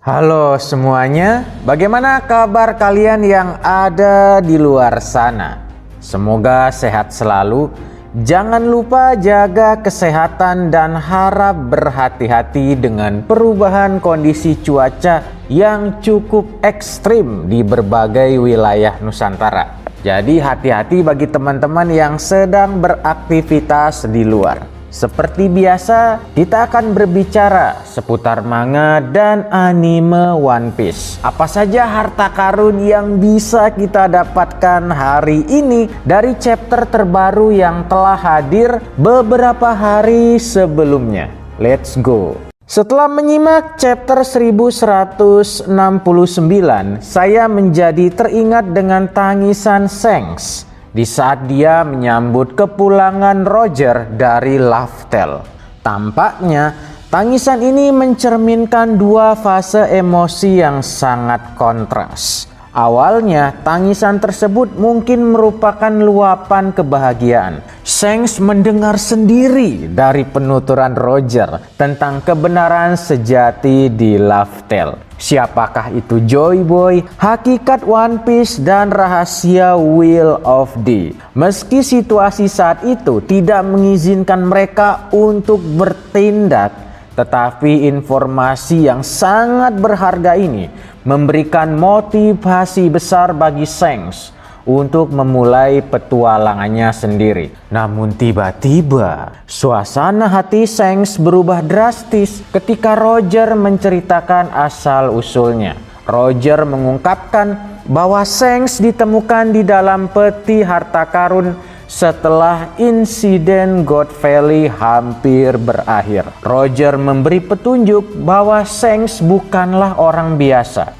Halo semuanya, bagaimana kabar kalian yang ada di luar sana? Semoga sehat selalu. Jangan lupa jaga kesehatan dan harap berhati-hati dengan perubahan kondisi cuaca yang cukup ekstrim di berbagai wilayah Nusantara. Jadi hati-hati bagi teman-teman yang sedang beraktivitas di luar. Seperti biasa, kita akan berbicara seputar manga dan anime One Piece. Apa saja harta karun yang bisa kita dapatkan hari ini dari chapter terbaru yang telah hadir beberapa hari sebelumnya. Let's go! Setelah menyimak chapter 1169, saya menjadi teringat dengan tangisan Shanks di saat dia menyambut kepulangan Roger dari Laftel. Tampaknya tangisan ini mencerminkan dua fase emosi yang sangat kontras. Awalnya tangisan tersebut mungkin merupakan luapan kebahagiaan. Shanks mendengar sendiri dari penuturan Roger tentang kebenaran sejati di Laftel. Siapakah itu Joy Boy, hakikat One Piece, dan rahasia Will of D. Meski situasi saat itu tidak mengizinkan mereka untuk bertindak, tetapi informasi yang sangat berharga ini memberikan motivasi besar bagi Shanks untuk memulai petualangannya sendiri. Namun tiba-tiba suasana hati Shanks berubah drastis ketika Roger menceritakan asal-usulnya. Roger mengungkapkan bahwa Shanks ditemukan di dalam peti harta karun setelah insiden God Valley hampir berakhir. Roger memberi petunjuk bahwa Shanks bukanlah orang biasa.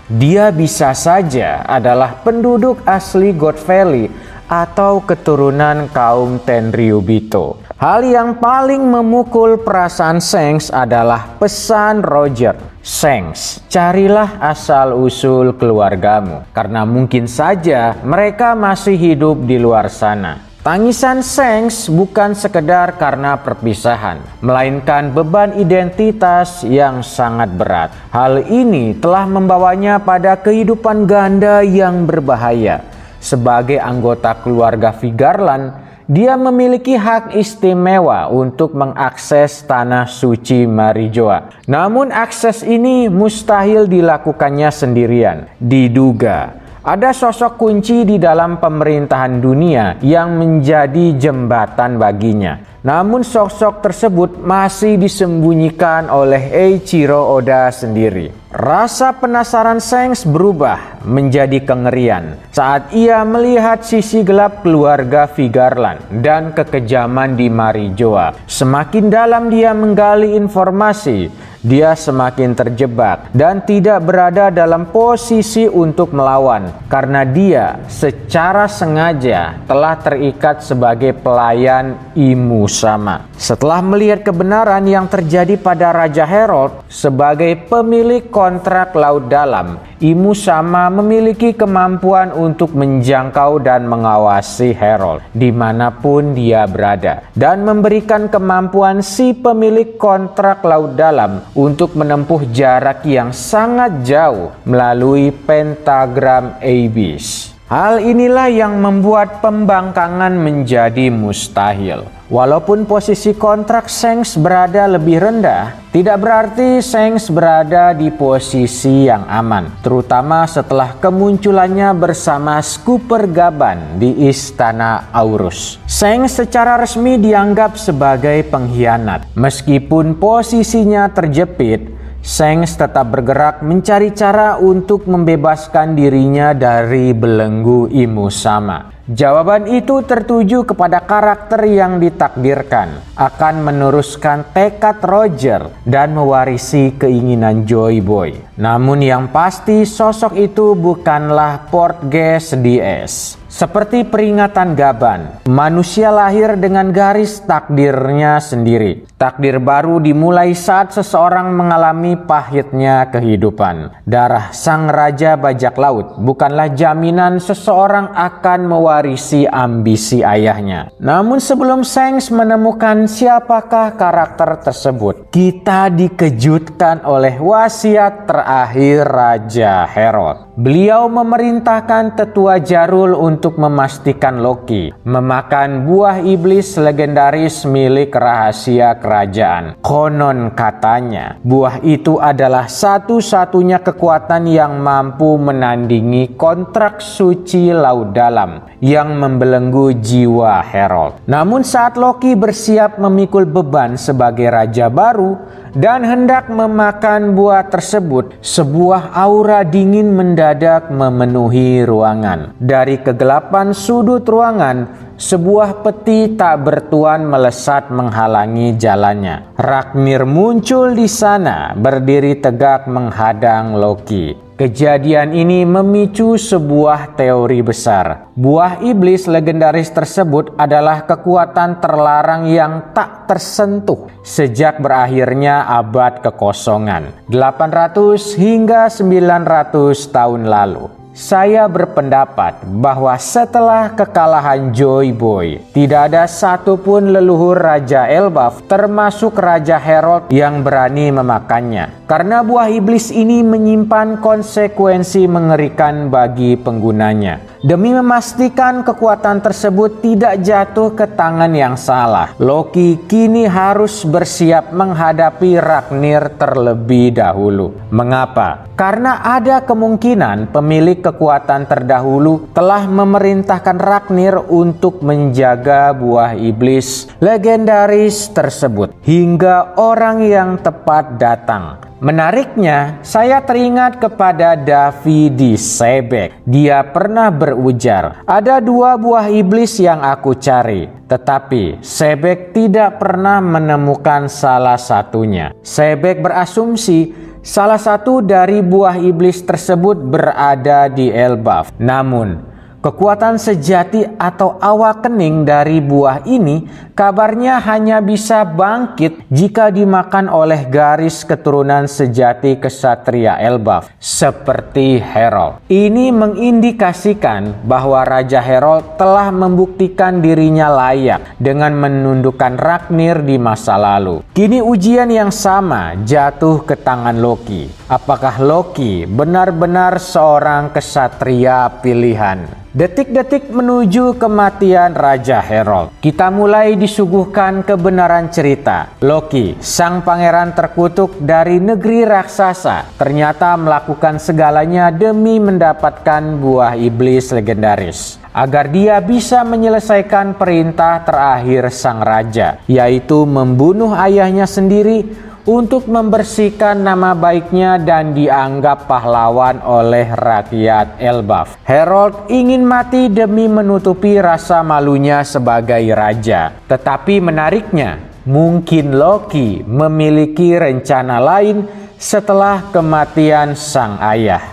Dia bisa saja adalah penduduk asli God Valley atau keturunan kaum Tenryubito. Hal yang paling memukul perasaan Shanks adalah pesan Roger. Shanks, carilah asal-usul keluargamu, karena mungkin saja mereka masih hidup di luar sana. Tangisan Shanks bukan sekedar karena perpisahan, melainkan beban identitas yang sangat berat. Hal ini telah membawanya pada kehidupan ganda yang berbahaya. Sebagai anggota keluarga Vigarland, dia memiliki hak istimewa untuk mengakses tanah suci Marijoa. Namun akses ini mustahil dilakukannya sendirian. Diduga ada sosok kunci di dalam pemerintahan dunia yang menjadi jembatan baginya. Namun sosok tersebut masih disembunyikan oleh Eiichiro Oda sendiri. Rasa penasaran Shanks berubah menjadi kengerian saat ia melihat sisi gelap keluarga Vigarland dan kekejaman di Marijoa. Semakin dalam dia menggali informasi, dia semakin terjebak dan tidak berada dalam posisi untuk melawan karena dia secara sengaja telah terikat sebagai pelayan Imusama. Setelah melihat kebenaran yang terjadi pada Raja Herald sebagai pemilik kontrak laut dalam, Imusama memiliki kemampuan untuk menjangkau dan mengawasi Herald dimanapun dia berada dan memberikan kemampuan si pemilik kontrak laut dalam untuk menempuh jarak yang sangat jauh melalui pentagram Abyss. Hal inilah yang membuat pembangkangan menjadi mustahil. Walaupun posisi kontrak Shanks berada lebih rendah, tidak berarti Shanks berada di posisi yang aman, terutama setelah kemunculannya bersama Scooper Gaban di Istana Aurus. Shanks secara resmi dianggap sebagai pengkhianat. Meskipun posisinya terjepit, Shanks tetap bergerak mencari cara untuk membebaskan dirinya dari belenggu Imusama. Jawaban itu tertuju kepada karakter yang ditakdirkan akan meneruskan tekad Roger dan mewarisi keinginan Joy Boy. Namun yang pasti sosok itu bukanlah Portgas DS. Seperti peringatan Gaban, manusia lahir dengan garis takdirnya sendiri. Takdir baru dimulai saat seseorang mengalami pahitnya kehidupan. Darah sang raja bajak laut bukanlah jaminan seseorang akan mewarisi ambisi ayahnya. Namun sebelum Shanks menemukan siapakah karakter tersebut, kita dikejutkan oleh wasiat terakhir Raja Herald. Beliau memerintahkan tetua Jarul untuk memastikan Loki memakan buah iblis legendaris milik rahasia kerajaan. Konon katanya, buah itu adalah satu-satunya kekuatan yang mampu menandingi kontrak suci laut dalam yang membelenggu jiwa Herald. Namun saat Loki bersiap memikul beban sebagai raja baru dan hendak memakan buah tersebut, sebuah aura dingin mendadak memenuhi ruangan. Dari kegelapan sudut ruangan, sebuah peti tak bertuan melesat menghalangi jalannya. Ragnir muncul di sana, berdiri tegak menghadang Loki. Kejadian ini memicu sebuah teori besar. Buah iblis legendaris tersebut adalah kekuatan terlarang yang tak tersentuh sejak berakhirnya abad kekosongan 800 hingga 900 tahun lalu. Saya berpendapat bahwa setelah kekalahan Joy Boy, tidak ada satupun leluhur Raja Elbaf termasuk Raja Herald yang berani memakannya. Karena buah iblis ini menyimpan konsekuensi mengerikan bagi penggunanya. Demi memastikan kekuatan tersebut tidak jatuh ke tangan yang salah, Loki kini harus bersiap menghadapi Ragnir terlebih dahulu. Mengapa? Karena ada kemungkinan pemilik kekuatan terdahulu telah memerintahkan Ragnir untuk menjaga buah iblis legendaris tersebut hingga orang yang tepat datang. Menariknya, saya teringat kepada Davide Sebek. Dia pernah berujar, ada 2 buah iblis yang aku cari. Tetapi Sebek tidak pernah menemukan salah satunya. Sebek berasumsi salah satu dari buah iblis tersebut berada di Elbaf. Namun, kekuatan sejati atau awakening dari buah ini kabarnya hanya bisa bangkit jika dimakan oleh garis keturunan sejati kesatria Elbaf seperti Herald. Ini mengindikasikan bahwa Raja Herald telah membuktikan dirinya layak dengan menundukkan Ragnir di masa lalu. Kini ujian yang sama jatuh ke tangan Loki. Apakah Loki benar-benar seorang kesatria pilihan? Detik-detik menuju kematian Raja Herald, kita mulai disuguhkan kebenaran cerita. Loki, sang pangeran terkutuk dari negeri raksasa, ternyata melakukan segalanya demi mendapatkan buah iblis legendaris, agar dia bisa menyelesaikan perintah terakhir sang raja, yaitu membunuh ayahnya sendiri untuk membersihkan nama baiknya dan dianggap pahlawan oleh rakyat Elbaf. Herald ingin mati demi menutupi rasa malunya sebagai raja. Tetapi menariknya, mungkin Loki memiliki rencana lain setelah kematian sang ayah.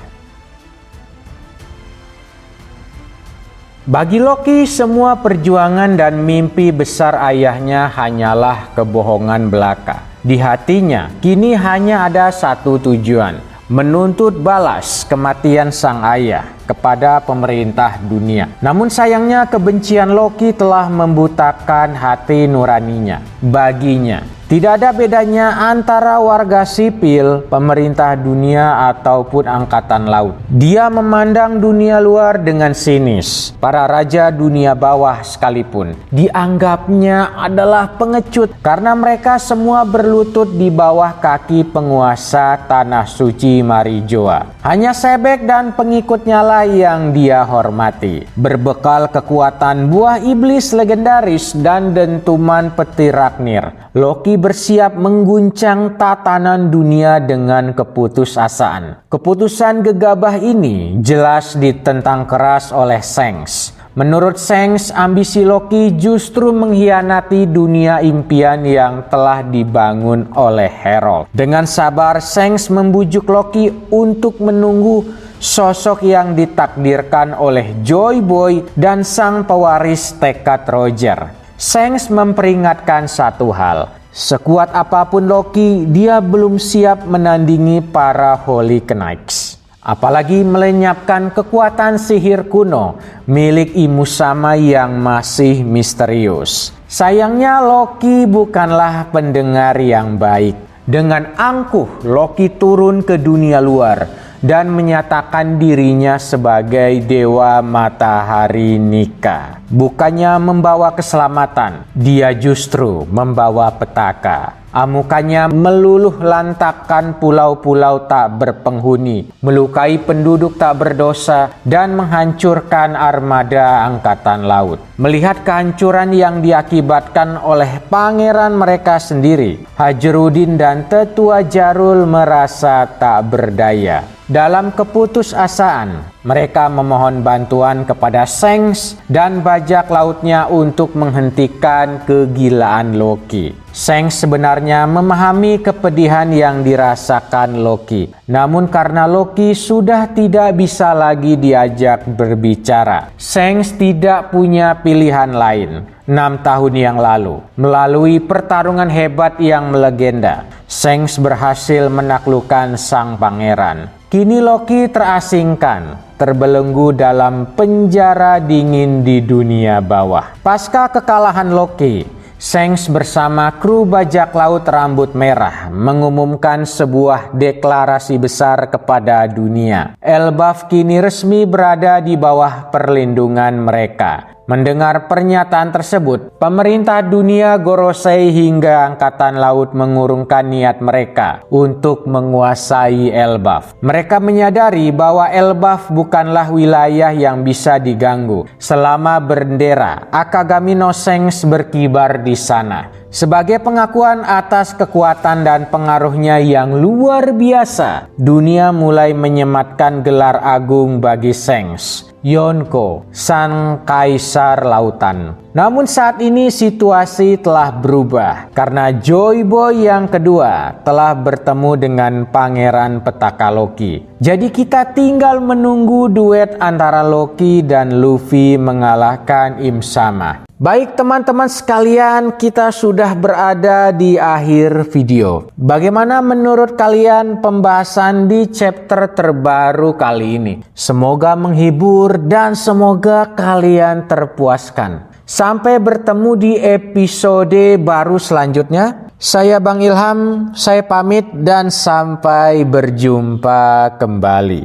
Bagi Loki, semua perjuangan dan mimpi besar ayahnya hanyalah kebohongan belaka. Di hatinya kini hanya ada satu tujuan, menuntut balas kematian sang ayah kepada pemerintah dunia. Namun sayangnya kebencian Loki telah membutakan hati nuraninya. Baginya, tidak ada bedanya antara warga sipil, pemerintah dunia, ataupun angkatan laut. Dia memandang dunia luar dengan sinis. Para raja dunia bawah sekalipun dianggapnya adalah pengecut karena mereka semua berlutut di bawah kaki penguasa tanah suci Marijoa. Hanya Sebek dan pengikutnya lah yang dia hormati. Berbekal kekuatan buah iblis legendaris dan dentuman peti Ragnir, Loki bersiap mengguncang tatanan dunia dengan keputusasaan. Keputusan gegabah ini jelas ditentang keras oleh Shanks. Menurut Shanks, ambisi Loki justru mengkhianati dunia impian yang telah dibangun oleh Herald. Dengan sabar, Shanks membujuk Loki untuk menunggu sosok yang ditakdirkan oleh Joy Boy dan sang pewaris tekad Roger. Shanks memperingatkan satu hal, Sekuat apapun Loki, dia belum siap menandingi para Holy Knights. Apalagi melenyapkan kekuatan sihir kuno milik Imusama yang masih misterius. Sayangnya Loki bukanlah pendengar yang baik. Dengan angkuh Loki turun ke dunia luar dan menyatakan dirinya sebagai dewa matahari Nika. Bukannya membawa keselamatan, dia justru membawa petaka. Amukannya meluluh lantakkan pulau-pulau tak berpenghuni, melukai penduduk tak berdosa, dan menghancurkan armada angkatan laut. Melihat kehancuran yang diakibatkan oleh pangeran mereka sendiri, Hajrudin dan Tetua Jarul merasa tak berdaya. Dalam keputusasaan, mereka memohon bantuan kepada Shanks dan bajak lautnya untuk menghentikan kegilaan Loki. Shanks sebenarnya memahami kepedihan yang dirasakan Loki. Namun karena Loki sudah tidak bisa lagi diajak berbicara, Shanks tidak punya pilihan lain. 6 tahun yang lalu, melalui pertarungan hebat yang melegenda, Shanks berhasil menaklukkan sang pangeran. Kini Loki terasingkan, terbelenggu dalam penjara dingin di dunia bawah. Pasca kekalahan Loki, Shanks bersama kru bajak laut rambut merah mengumumkan sebuah deklarasi besar kepada dunia. Elbaf kini resmi berada di bawah perlindungan mereka. Mendengar pernyataan tersebut, pemerintah dunia Gorosei hingga angkatan laut mengurungkan niat mereka untuk menguasai Elbaf. Mereka menyadari bahwa Elbaf bukanlah wilayah yang bisa diganggu selama bendera Akagami no Shanks berkibar di sana. Sebagai pengakuan atas kekuatan dan pengaruhnya yang luar biasa, dunia mulai menyematkan gelar agung bagi Shanks, Yonko, Sang Kaisar Lautan. Namun saat ini situasi telah berubah karena Joy Boy yang kedua telah bertemu dengan Pangeran Petaka Loki. Jadi kita tinggal menunggu duet antara Loki dan Luffy mengalahkan Imsama. Baik teman-teman sekalian, kita sudah berada di akhir video. Bagaimana menurut kalian pembahasan di chapter terbaru kali ini? Semoga menghibur dan semoga kalian terpuaskan. Sampai bertemu di episode baru selanjutnya. Saya Bang Ilham, saya pamit dan sampai berjumpa kembali.